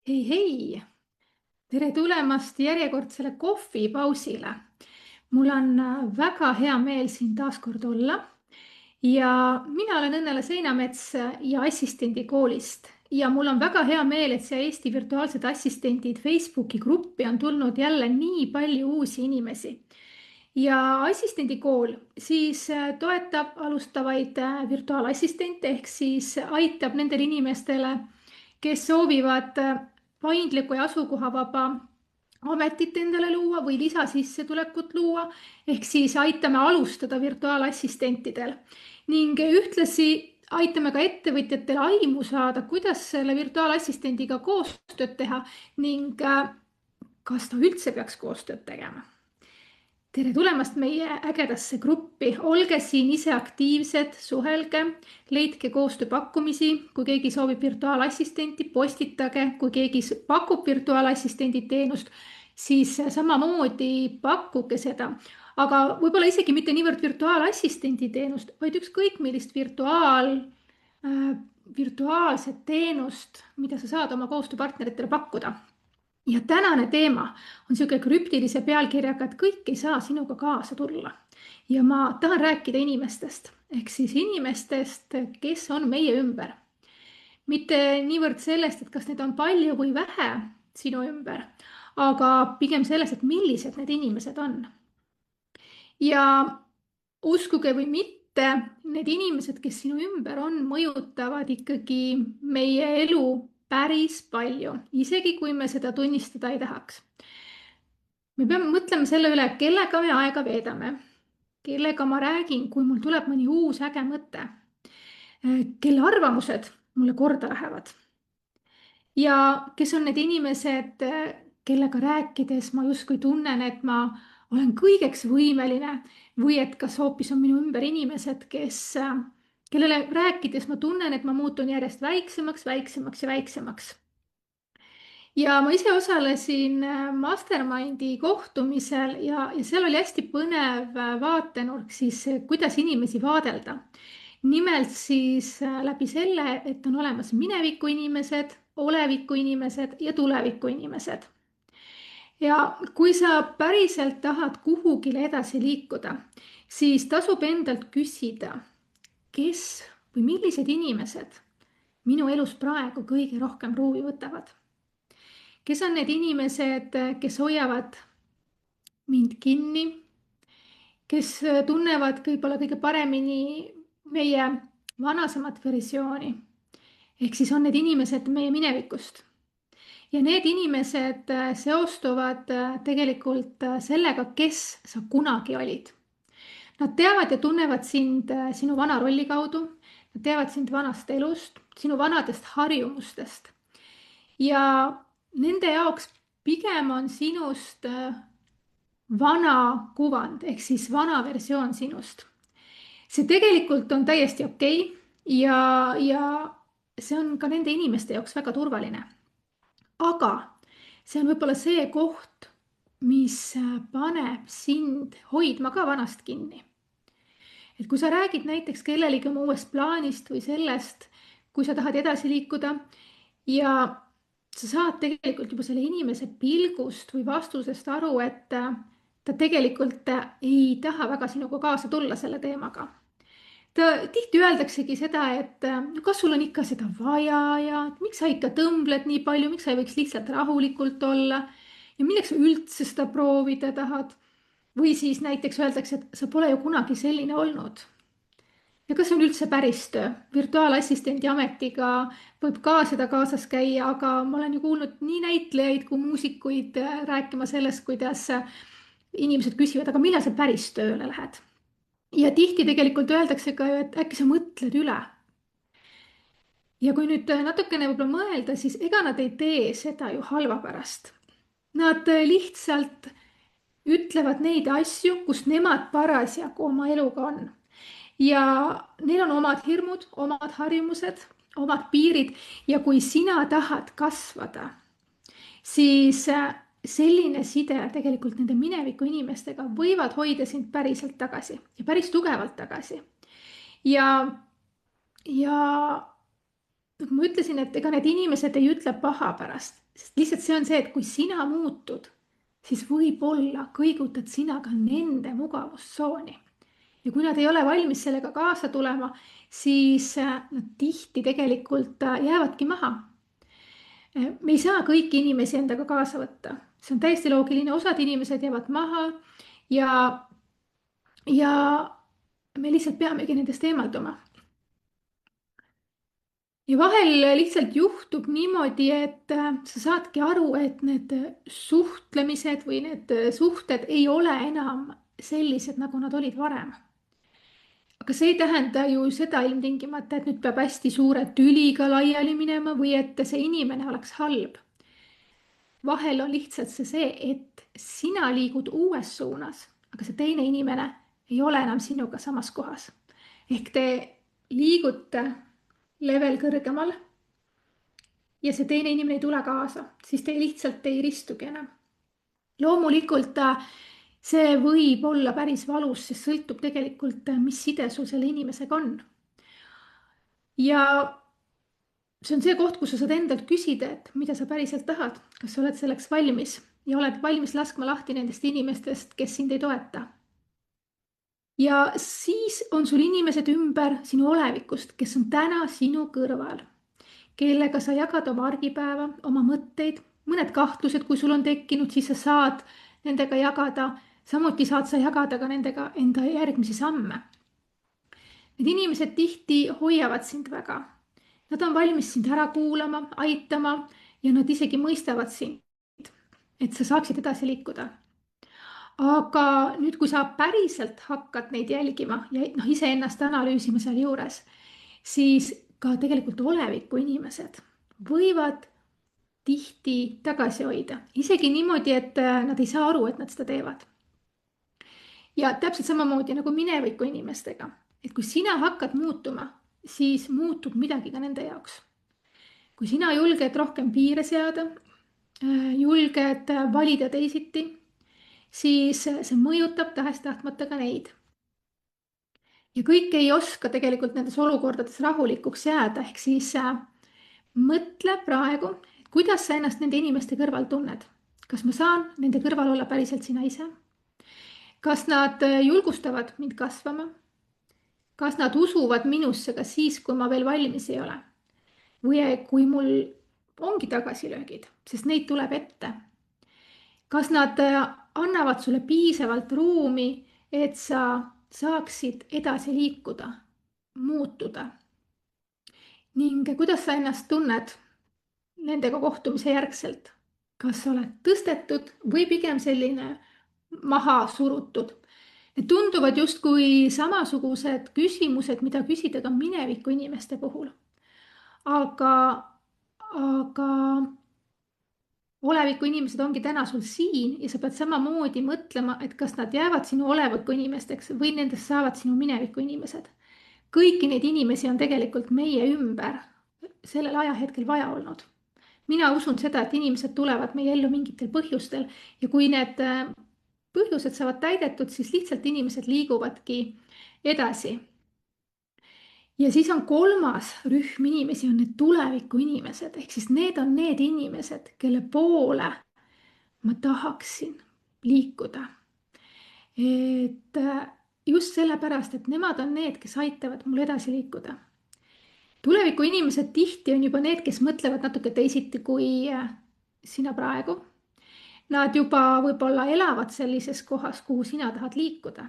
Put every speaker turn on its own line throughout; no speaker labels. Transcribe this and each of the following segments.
Hei, hei! Tere tulemast järjekordsele kohvipausile. Mul on väga hea meel siin taas kord olla. Ja mina olen Õnnela Seinamets ja assistendi koolist. Ja mul on väga hea meel, et see Eesti virtuaalsed assistendid Facebooki gruppi on tulnud jälle nii palju uusi inimesi. Ja assistendi kool siis toetab alustavaid virtuaalassistente ehk siis aitab nendel inimestele, kes soovivad paindlikku ja asukohavaba ametit endale luua või lisasissetulekut luua. Ehk siis aitame alustada virtuaalassistentidel ning ühtlasi aitame ka ettevõtjatel aimu saada, kuidas selle virtuaalassistendiga koostööd teha ning kas ta üldse peaks koostööd tegema. Tere tulemast meie ägedasse gruppi. Olge siin ise aktiivsed, suhelge, leidke koostööpakkumisi. Kui keegi soovib virtuaalassistenti, postitage. Kui keegi pakub virtuaalassistendi teenust, siis samamoodi pakkuge seda. Aga võib-olla isegi mitte niivõrd virtuaalassistendi teenust, vaid ükskõik millist virtuaalset teenust, mida sa saad oma koostööpartneritele pakkuda. Ja tänane teema on selline krüptilise pealkirjaga, et kõik ei saa sinuga kaasa tulla. Ja ma tahan rääkida inimestest, ehk siis inimestest, kes on meie ümber. Mitte niivõrd sellest, et kas neid on palju või vähe sinu ümber, aga pigem sellest, et millised need inimesed on. Ja uskuge või mitte, need inimesed, kes sinu ümber on, mõjutavad ikkagi meie elu päris palju, isegi kui me seda tunnistada ei tahaks. Me peame mõtlema selle üle, kellega me aega veedame, kellega ma räägin, kui mul tuleb mõni uus äge mõte, kelle arvamused mulle korda lähevad. Ja kes on need inimesed, kellega rääkides ma justkui tunnen, et ma olen kõigeks võimeline või et kas hoopis on minu ümber inimesed, kellele rääkides ma tunnen, et ma muutun järjest väiksemaks, väiksemaks ja väiksemaks. Ja ma ise osalesin Mastermindi kohtumisel ja seal oli hästi põnev vaatenurk siis, kuidas inimesi vaadelda. Nimelt siis läbi selle, et on olemas mineviku inimesed, oleviku inimesed ja tuleviku inimesed. Ja kui sa päriselt tahad kuhugile edasi liikuda, siis tasub endalt küsida, kes või millised inimesed minu elus praegu kõige rohkem ruumi võtavad. Kes on need inimesed, kes hoiavad mind kinni, kes tunnevad võib-olla kõige paremini meie vanasemat versiooni. Ehk siis on need inimesed meie minevikust. Ja need inimesed seostuvad tegelikult sellega, kes sa kunagi olid. Nad teavad ja tunnevad sind sinu vana rolli kaudu. Nad teavad sind vanast elust, sinu vanadest harjumustest. Ja nende jaoks pigem on sinust vana kuvand, ehk siis vana versioon sinust. See tegelikult on täiesti okei ja see on ka nende inimeste jaoks väga turvaline. Aga see on võib-olla see koht, mis paneb sind hoidma ka vanast kinni. Et kui sa räägid näiteks kellelegi oma uuest plaanist või sellest, kui sa tahad edasi liikuda ja sa saad tegelikult juba selle inimese pilgust või vastusest aru, et ta tegelikult ei taha väga sinuga kaasa tulla selle teemaga. Tihti öeldaksegi seda, et kas sul on ikka seda vaja ja miks sa ikka tõmbled nii palju, miks sa ei võiks lihtsalt rahulikult olla ja milleks sa üldse seda proovida tahad. Või siis näiteks öeldakse, et sa pole ju kunagi selline olnud. Ja kas on üldse päris töö? Virtuaalassistendi ametiga võib ka seda kaasas käia, aga ma olen ju kuulnud nii näitlejaid kui muusikuid rääkima sellest, kuidas inimesed küsivad, aga millal sa päris tööle lähed? Ja tihti tegelikult öeldakse ka, et äkki sa mõtled üle. Ja kui nüüd natukene võib-olla mõelda, siis ega nad ei tee seda ju halva pärast. Nad lihtsalt ütlevad neid asju, kus nemad parasjagu oma eluga on. Ja neil on omad hirmud, omad harjumused, omad piirid ja kui sina tahad kasvada, siis selline side tegelikult nende mineviku inimestega võivad hoida sind päriselt tagasi ja päris tugevalt tagasi. Ja nagu ma ütlesin, et ega need inimesed ei ütle paha pärast. Sest lihtsalt see on see, et kui sina muutud, siis võib-olla kõigutad sina ka nende mugavustsooni. Ja kui nad ei ole valmis sellega kaasa tulema, siis nad tihti tegelikult jäävadki maha. Me ei saa kõiki inimesi endaga kaasa võtta. See on täiesti loogiline. Osad inimesed jäävad maha ja me lihtsalt peamegi nendest eemalduma. Ja vahel lihtsalt juhtub niimoodi, et sa saadki aru, et need suhtlemised või need suhted ei ole enam sellised, nagu nad olid varem. Aga see ei tähenda ju seda ilmtingimata, et nüüd peab hästi suure tüliga laiali minema või et see inimene oleks halb. Vahel on lihtsalt see, et sina liigud uues suunas, aga see teine inimene ei ole enam sinuga samas kohas. Ehk te liigute level kõrgemal ja see teine inimene ei tule kaasa, siis te lihtsalt ei ristugi enam. Loomulikult see võib olla päris valus, sest sõltub tegelikult, mis side sul selle inimesega on. Ja see on see koht, kus sa saad endalt küsida, et mida sa päriselt tahad, kas sa oled selleks valmis ja oled valmis laskma lahti nendest inimestest, kes sind ei toeta. Ja siis on sul inimesed ümber sinu olevikust, kes on täna sinu kõrval, kellega sa jagad oma argipäeva, oma mõtteid, mõned kahtlused, kui sul on tekkinud, siis sa saad nendega jagada. Samuti saad sa jagada ka nendega enda järgmisi samme. Need inimesed tihti hoiavad sind väga. Nad on valmis sind ära kuulama, aitama ja nad isegi mõistavad sind, et sa saaksid edasi liikuda. Aga nüüd, kui sa päriselt hakkad neid jälgima ja iseennast analüüsima seal juures, siis ka tegelikult oleviku inimesed võivad tihti tagasi hoida. Isegi niimoodi, et nad ei saa aru, et nad seda teevad. Ja täpselt samamoodi nagu mineviku inimestega. Et kui sina hakkad muutuma, siis muutub midagi ka nende jaoks. Kui sina julged rohkem piire seada, julged valida teisiti, siis see mõjutab tahes-tahtmata ka neid. Ja kõik ei oska tegelikult nendes olukordades rahulikuks jääda, ehk siis mõtle praegu, kuidas sa ennast nende inimeste kõrval tunned. Kas ma saan nende kõrval olla päriselt sina ise? Kas nad julgustavad mind kasvama? Kas nad usuvad minusse ka siis, kui ma veel valmis ei ole? Või kui mul ongi tagasilöögid, sest neid tuleb ette? Kas nad annavad sulle piisavalt ruumi, et sa saaksid edasi liikuda, muutuda? Ning kuidas sa ennast tunned nendega kohtumise järgselt? Kas sa oled tõstetud või pigem selline maha surutud? Need tunduvad justkui samasugused küsimused, mida küsida ka mineviku inimeste puhul. Aga oleviku inimesed ongi täna sul siin ja sa pead samamoodi mõtlema, et kas nad jäävad sinu oleviku inimesteks või nendest saavad sinu mineviku inimesed. Kõiki neid inimesi on tegelikult meie ümber sellel ajahetkel vaja olnud. Mina usun seda, et inimesed tulevad meie ellu mingitel põhjustel ja kui need põhjused saavad täidetud, siis lihtsalt inimesed liiguvadki edasi. Ja siis on kolmas rühm inimesi, on need tuleviku inimesed, ehk siis need on need inimesed, kelle poole ma tahaksin liikuda. Et just sellepärast, et nemad on need, kes aitavad mul edasi liikuda. Tuleviku inimesed tihti on juba need, kes mõtlevad natuke teisiti kui sina praegu. Nad juba võib-olla elavad sellises kohas, kuhu sina tahad liikuda.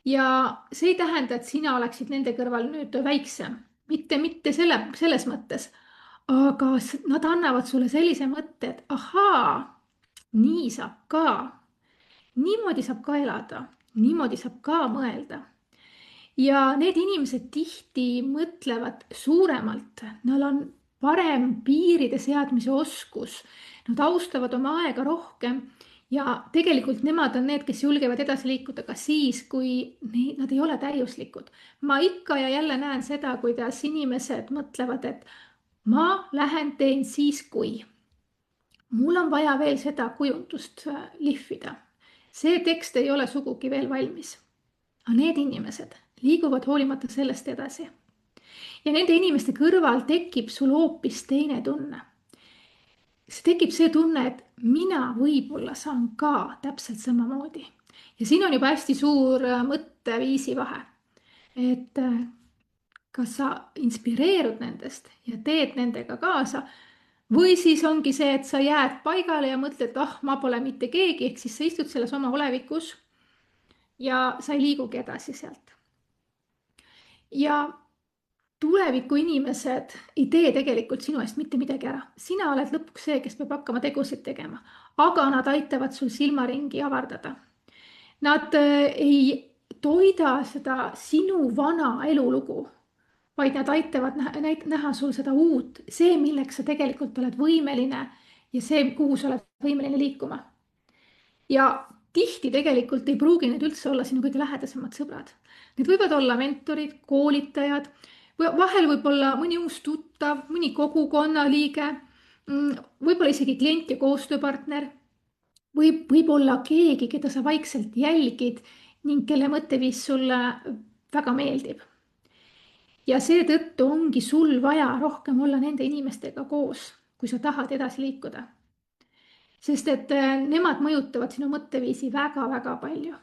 Ja see ei tähenda, et sina oleksid nende kõrval nüüd väiksem. Mitte selles mõttes. Aga nad annavad sulle sellise mõtte, et ahaa, nii saab ka. Niimoodi saab ka elada. Niimoodi saab ka mõelda. Ja need inimesed tihti mõtlevad suuremalt. Nad on parem piiride seadmise oskus. Nad austavad oma aega rohkem ja tegelikult nemad on need, kes julgevad edasi liikuda ka siis, kui nad ei ole täiuslikud. Ma ikka ja jälle näen seda, kuidas inimesed mõtlevad, et ma lähen teen siis, kui. Mul on vaja veel seda kujundust lihvida. See tekst ei ole sugugi veel valmis. Aga need inimesed liiguvad hoolimata sellest edasi. Ja nende inimeste kõrval tekib sul hoopis teine tunne. siis tekib see tunne, et mina võib-olla saan ka täpselt samamoodi. Ja siin on juba hästi suur mõtteviisi vahe, et kas sa inspireerud nendest ja teed nendega kaasa või siis ongi see, et sa jääd paigale ja mõtled, ah, ma pole mitte keegi, ehk siis sa istud selles oma olevikus ja sa ei liigugi edasi sealt. Ja tuleviku inimesed ei tee tegelikult sinu eest mitte midagi ära. Sina oled lõpuks see, kes peab hakkama tegusid tegema, aga nad aitavad sul silmaringi avardada. Nad ei toida seda sinu vana elulugu, vaid nad aitavad näha sul seda uut, see, milleks sa tegelikult oled võimeline ja see, kuhu sa oled võimeline liikuma. Ja tihti tegelikult ei pruugi need üldse olla sinu kõige lähedasemad sõbrad. Need võivad olla mentorid, koolitajad, vahel võib olla mõni uus tuttav, mõni kogukonna liige, võib-olla isegi klient ja koostööpartner, võib olla keegi, keda sa vaikselt jälgid ning kelle mõtteviis sulle väga meeldib. Ja seetõttu ongi sul vaja rohkem olla nende inimestega koos, kui sa tahad edasi liikuda. Sest et nemad mõjutavad sinu mõtteviisi väga-väga palju.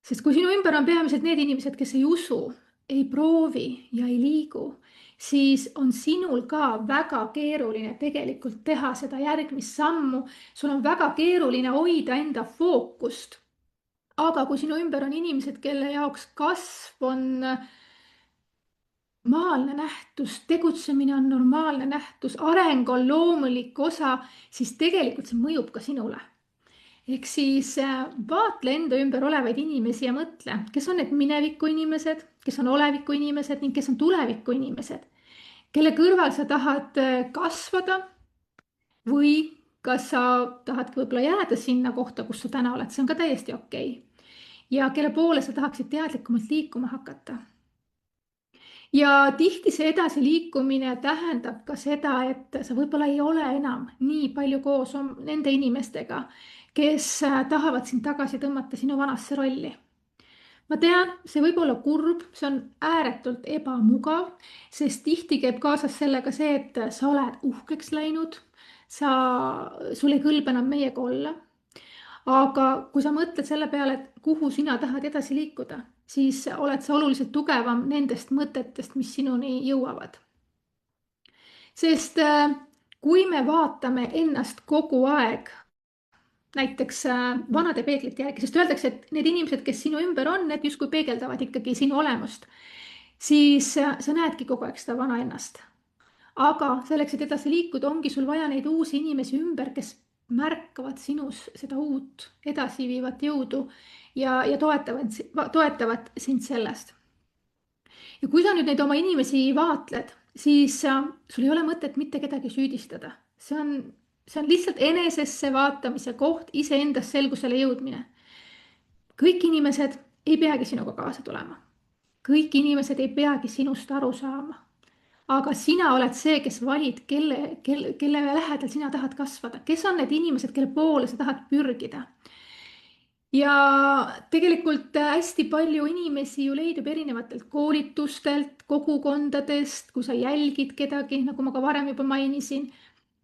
Sest kui sinu ümber on peamiselt need inimesed, kes ei usu, ei proovi ja ei liigu, siis on sinul ka väga keeruline tegelikult teha seda järgmist sammu. Sul on väga keeruline hoida enda fookust. Aga kui sinu ümber on inimesed, kelle jaoks kasv on normaalne nähtus, tegutsemine on normaalne nähtus, areng on loomulik osa, siis tegelikult see mõjub ka sinule. Ehk siis vaatle enda ümber olevaid inimesi ja mõtle, kes on need mineviku inimesed, kes on oleviku inimesed ning kes on tuleviku inimesed, kelle kõrval sa tahad kasvada või kas sa tahad võib-olla jääda sinna kohta, kus sa täna oled, see on ka täiesti okei. Ja kelle poole sa tahaksid teadlikumalt liikuma hakata. Ja tihti see edasiliikumine tähendab ka seda, et sa võib-olla ei ole enam nii palju koos nende inimestega, kes tahavad sind tagasi tõmmata sinu vanasse rolli. Ma tean, see võib olla kurb, see on ääretult ebamugav, sest tihti käib kaasas sellega see, et sa oled uhkeks läinud, sul ei kõlba enam meiega olla. Aga kui sa mõtled selle peale, et kuhu sina tahad edasi liikuda, siis oled sa oluliselt tugevam nendest mõtetest, mis sinuni jõuavad. Sest kui me vaatame ennast kogu aeg, näiteks vanade peeglite järgi, sest öeldakse, et need inimesed, kes sinu ümber on, need justkui peegeldavad ikkagi sinu olemust, siis sa näedki kogu aeg seda vana ennast. Aga selleks, et edasi liikuda, ongi sul vaja neid uusi inimesi ümber, kes märkavad sinus seda uut edasiviivat jõudu ja toetavad sind sellest. Ja kui sa nüüd neid oma inimesi vaatled, siis sul ei ole mõtet mitte kedagi süüdistada. See on lihtsalt enesesse vaatamise koht, iseendas selgusele jõudmine. Kõik inimesed ei peagi sinuga kaasa tulema. Kõik inimesed ei peagi sinust aru saama. Aga sina oled see, kes valid, kelle lähedal sina tahad kasvada. Kes on need inimesed, kelle poole sa tahad pürgida? Ja tegelikult hästi palju inimesi ju leidub erinevatelt koolitustelt, kogukondadest, kui sa jälgid kedagi, nagu ma ka varem juba mainisin,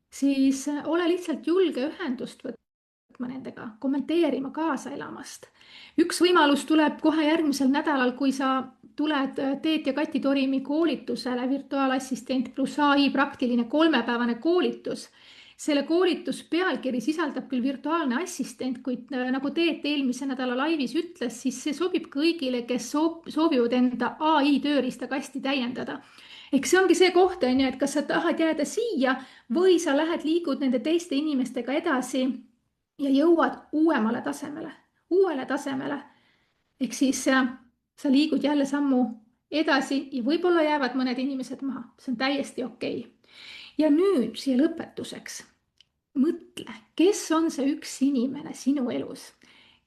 siis ole lihtsalt julge ühendust võtma nendega, kommenteerima, kaasa elamast. Üks võimalus tuleb kohe järgmisel nädalal, kui sa tuled Teet ja Kati Torimi koolitusele virtuaalassistent pluss AI praktiline 3-päevane koolitus. Selle koolitus pealkiri sisaldab küll virtuaalne assistent, kuid nagu Teet eelmise nädala laivis ütles, siis see sobib kõigile, kes soovivad enda AI tööriistakasti täiendada. Ehk see ongi see koht, et kas sa tahad jääda siia või sa liigud nende teiste inimestega edasi ja jõuad uuele tasemele. Ehk siis sa liigud jälle sammu edasi ja võib-olla jäävad mõned inimesed maha. See on täiesti okei. Ja nüüd siia lõpetuseks. Mõtle, kes on see üks inimene sinu elus,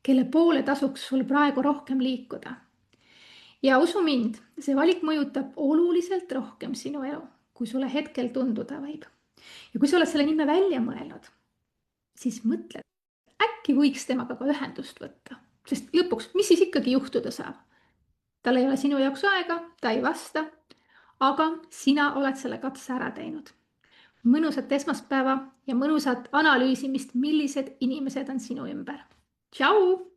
kelle poole tasuks sul praegu rohkem liikuda. Ja usu mind, see valik mõjutab oluliselt rohkem sinu elu, kui sulle hetkel tunduda võib. Ja kui sa oled selle nime välja mõelnud, siis mõtle, äkki võiks temaga ka ühendust võtta. Sest lõpuks, mis siis ikkagi juhtuda saab? Tal ei ole sinu jaoks aega, ta ei vasta, aga sina oled selle katse ära teinud. mõnusat esmaspäeva ja mõnusat analüüsimist, millised inimesed on sinu ümber. Tšau!